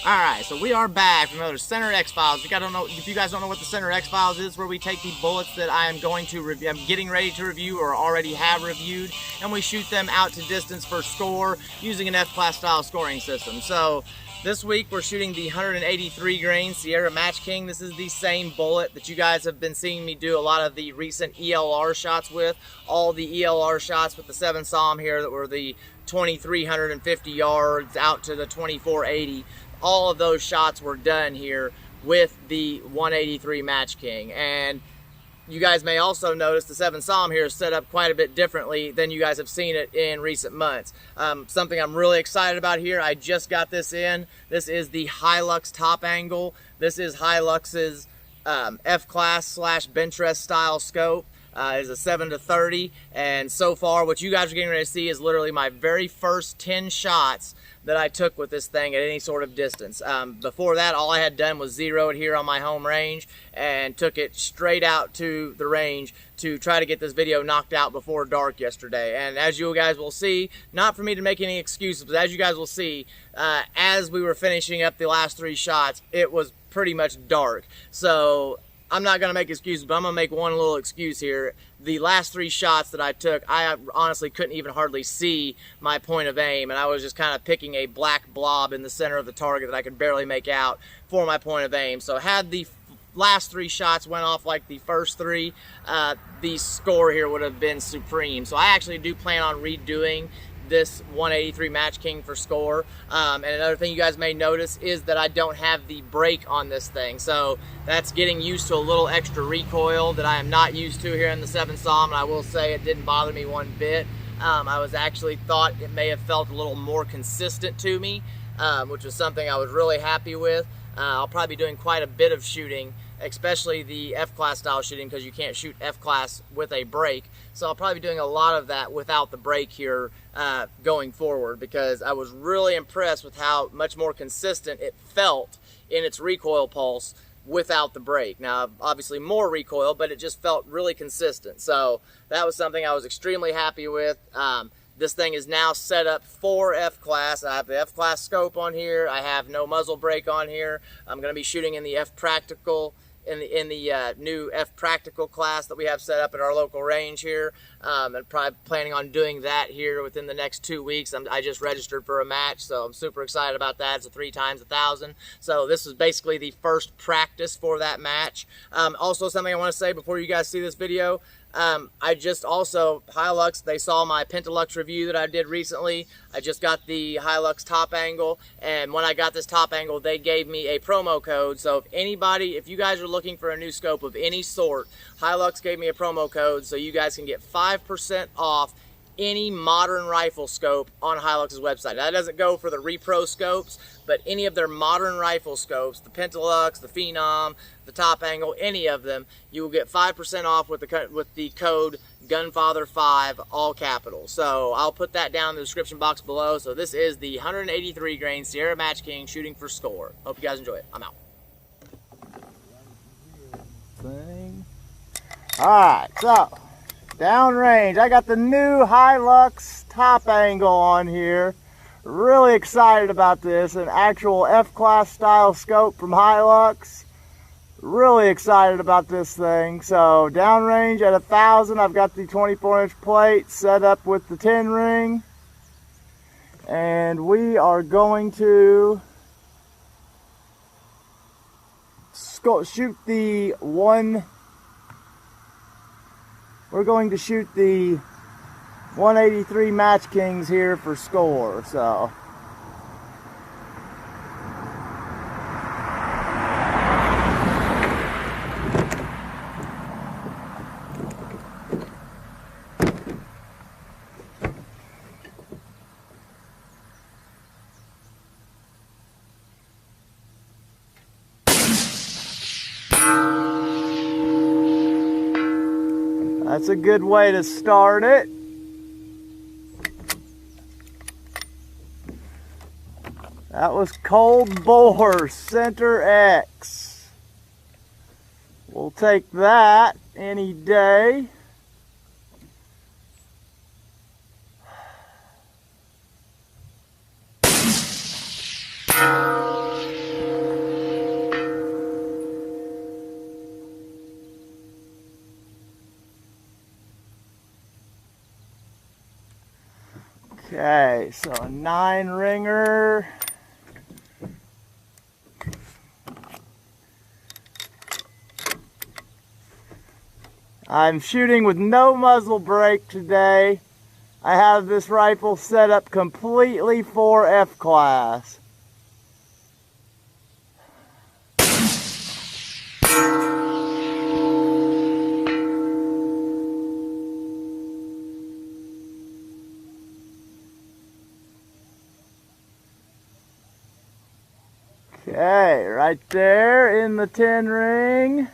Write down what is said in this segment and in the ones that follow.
Alright, so we are back from another Center X-Files. If you guys don't know what the Center X-Files is, where we take the bullets that I am going to review, I'm getting ready to review or already have reviewed, and we shoot them out to distance for score using an F-Class style scoring system. So this week we're shooting the 183 grain Sierra Match King. This is the same bullet that you guys have been seeing me do a lot of the recent ELR shots with. All the ELR shots with the 7 SAUM here that were the 2,350 yards out to the 2,480. All of those shots were done here with the 183 Match King. And you guys may also notice the 7 SAUM here is set up quite a bit differently than you guys have seen it in recent months. Something I'm really excited about here, I just got this in. This is the Hi-Lux top angle. This is Hi-Lux's F-Class / bench rest style scope. It is a 7-30, and so far what you guys are getting ready to see is literally my very first 10 shots that I took with this thing at any sort of distance. Before that, all I had done was zero it here on my home range and took it straight out to the range to try to get this video knocked out before dark yesterday. And as you guys will see, not for me to make any excuses, but as you guys will see, as we were finishing up the last 3 shots, it was pretty much dark. So I'm not going to make excuses, but I'm going to make one little excuse here. The last 3 shots that I took, I honestly couldn't even hardly see my point of aim, and I was just kind of picking a black blob in the center of the target that I could barely make out for my point of aim. So had the last 3 shots went off like the first 3, the score here would have been supreme. So I actually do plan on redoing this 183 Match King for score. And another thing you guys may notice is that I don't have the brake on this thing. So that's getting used to a little extra recoil that I am not used to here in the 7 SAUM, and I will say it didn't bother me one bit. I was actually thought it may have felt a little more consistent to me, which was something I was really happy with. I'll probably be doing quite a bit of shooting, especially the F-Class style shooting, because you can't shoot F-Class with a brake. So I'll probably be doing a lot of that without the brake here going forward, because I was really impressed with how much more consistent it felt in its recoil pulse without the brake. Now, obviously more recoil, but it just felt really consistent. So that was something I was extremely happy with. This thing is now set up for F-Class. I have the F-Class scope on here. I have no muzzle brake on here. I'm going to be shooting in the F-Practical, in the new F-Practical class that we have set up at our local range here. And probably planning on doing that here within the next 2 weeks. I just registered for a match, so I'm super excited about that. It's a 3 times 1,000. So this was basically the first practice for that match. Also, something I want to say before you guys see this video, I just also, Hi-Lux, they saw my Pentalux review that I did recently. I just got the Hi-Lux top angle, and when I got this top angle, they gave me a promo code. So if you guys are looking for a new scope of any sort, Hi-Lux gave me a promo code so you guys can get 5% off any modern rifle scope on Hi-Lux's website. Now, that doesn't go for the repro scopes, but any of their modern rifle scopes, the Pentalux, the Phenom, the Top Angle, any of them, you will get 5% off with the code Gunfather5, all capitals. So I'll put that down in the description box below. So this is the 183 grain Sierra Match King shooting for score. Hope you guys enjoy it. I'm out. Alright, so downrange, I got the new Hi-Lux top angle on here. Really excited about this. An actual F-Class style scope from Hi-Lux. Really excited about this thing. So downrange at 1,000, I've got the 24-inch plate set up with the 10 ring. And we are going to shoot the 183 Match Kings here for score. So that's a good way to start it. That was Cold Bore Center X. We'll take that any day. Okay, so a 9 ringer. I'm shooting with no muzzle brake today. I have this rifle set up completely for F-class. Okay, right there in the 10 ring.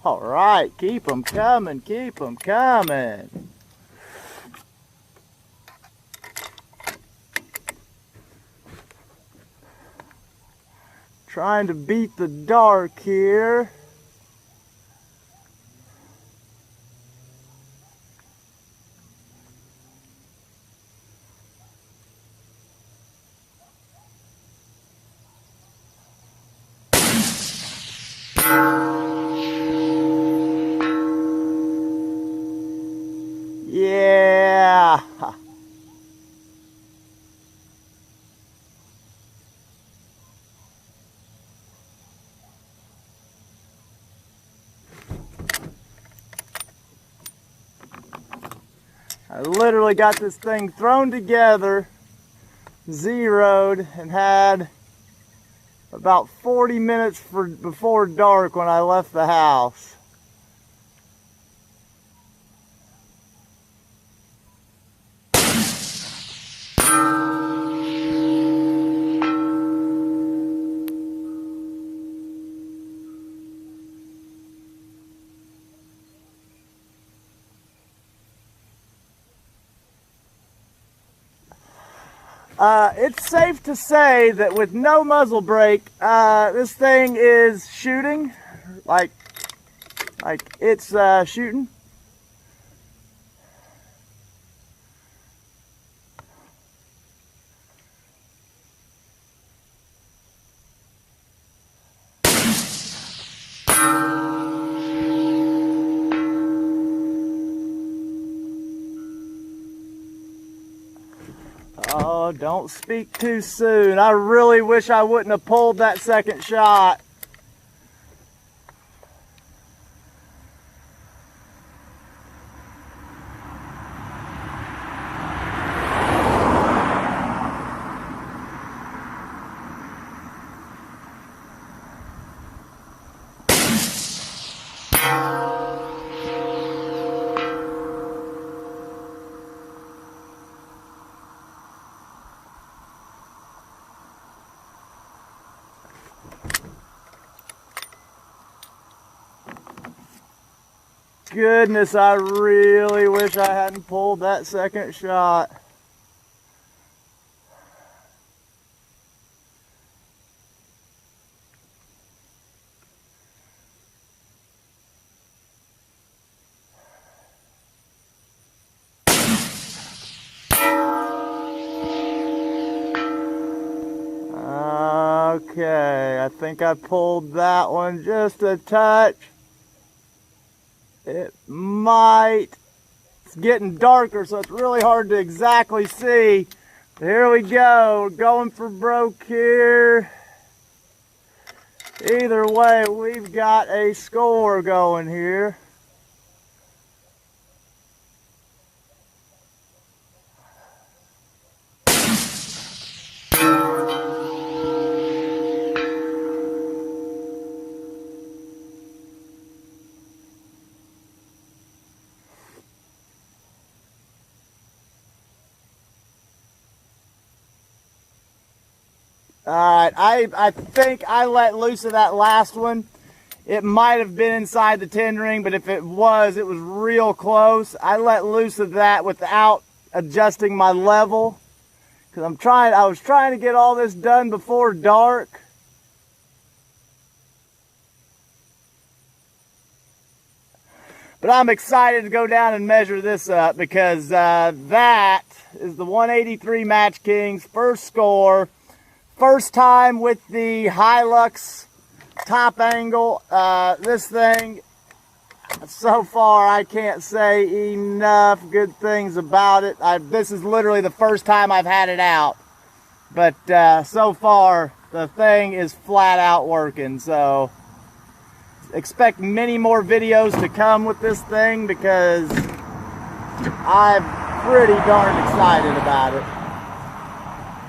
All right, keep them coming, keep them coming. Trying to beat the dark here. Yeah. I literally got this thing thrown together, zeroed, and had about 40 minutes before dark when I left the house. It's safe to say that with no muzzle brake, this thing is shooting, like it's shooting. Oh, don't speak too soon. I really wish I wouldn't have pulled that second shot. Goodness, I really wish I hadn't pulled that second shot. Okay, I think I pulled that one just a touch. It might. It's getting darker, so it's really hard to exactly see. Here we go. We're going for broke here. Either way, we've got a score going here. All right, I think I let loose of that last one. It might have been inside the 10 ring, but if it was real close. I let loose of that without adjusting my level, because I was trying to get all this done before dark. But I'm excited to go down and measure this up, because that is the 183 Match Kings first score. First time with the Hi-Lux top angle. This thing, so far, I can't say enough good things about it. This is literally the first time I've had it out. But so far, the thing is flat out working. So expect many more videos to come with this thing, because I'm pretty darn excited about it.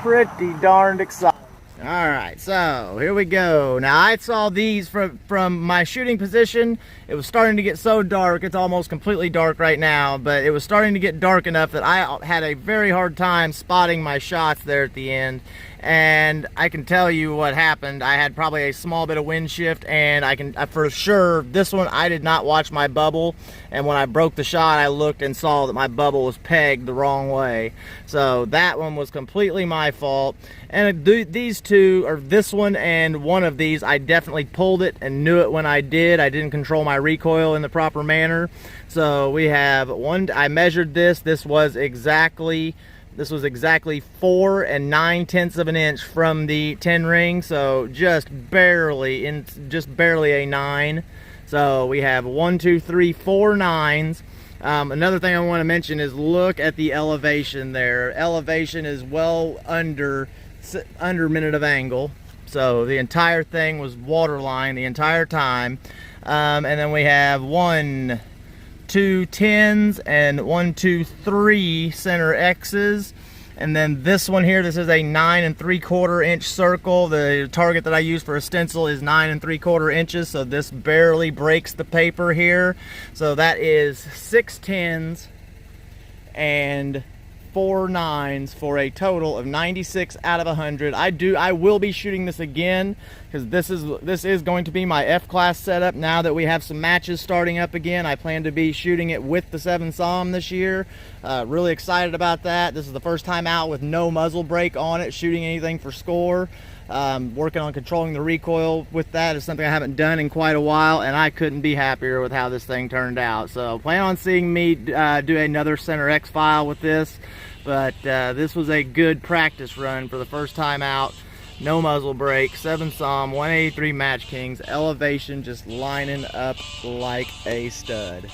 Pretty darned excited. All right, so here we go. Now, I saw these from my shooting position. It was starting to get so dark. It's almost completely dark right now, but it was starting to get dark enough that I had a very hard time spotting my shots there at the end. And I can tell you what happened. I had probably a small bit of wind shift, and I can for sure, this one I did not watch my bubble, and when I broke the shot, I looked and saw that my bubble was pegged the wrong way. So that one was completely my fault. And these two, or this one and one of these, I definitely pulled it and knew it when I did. I didn't control my recoil in the proper manner. So we have one, I measured this. This was exactly 4 9/10 of an inch from the 10 ring, so just barely a 9. So we have 1, 2, 3, 4 9s. Another thing I want to mention is look at the elevation there. Elevation is well under minute of angle, so the entire thing was waterline the entire time. And then we have 1, 2 10s and 1, 2, 3 center X's. And then this one here, this is a 9 3/4 inch circle. The target that I use for a stencil is 9 3/4 inches, so this barely breaks the paper here. So that is 6 10s and 4 9s for a total of 96 out of 100. I will be shooting this again, because this is going to be my F-class setup now that we have some matches starting up again. I plan to be shooting it with the 7 SAUM this year. Really excited about that. This is the first time out with no muzzle brake on it, shooting anything for score. Working on controlling the recoil with that is something I haven't done in quite a while, and I couldn't be happier with how this thing turned out. So plan on seeing me do another Center X file with this, but this was a good practice run for the first time out. No muzzle brake, 7 SAUM, 183 Match Kings, elevation just lining up like a stud.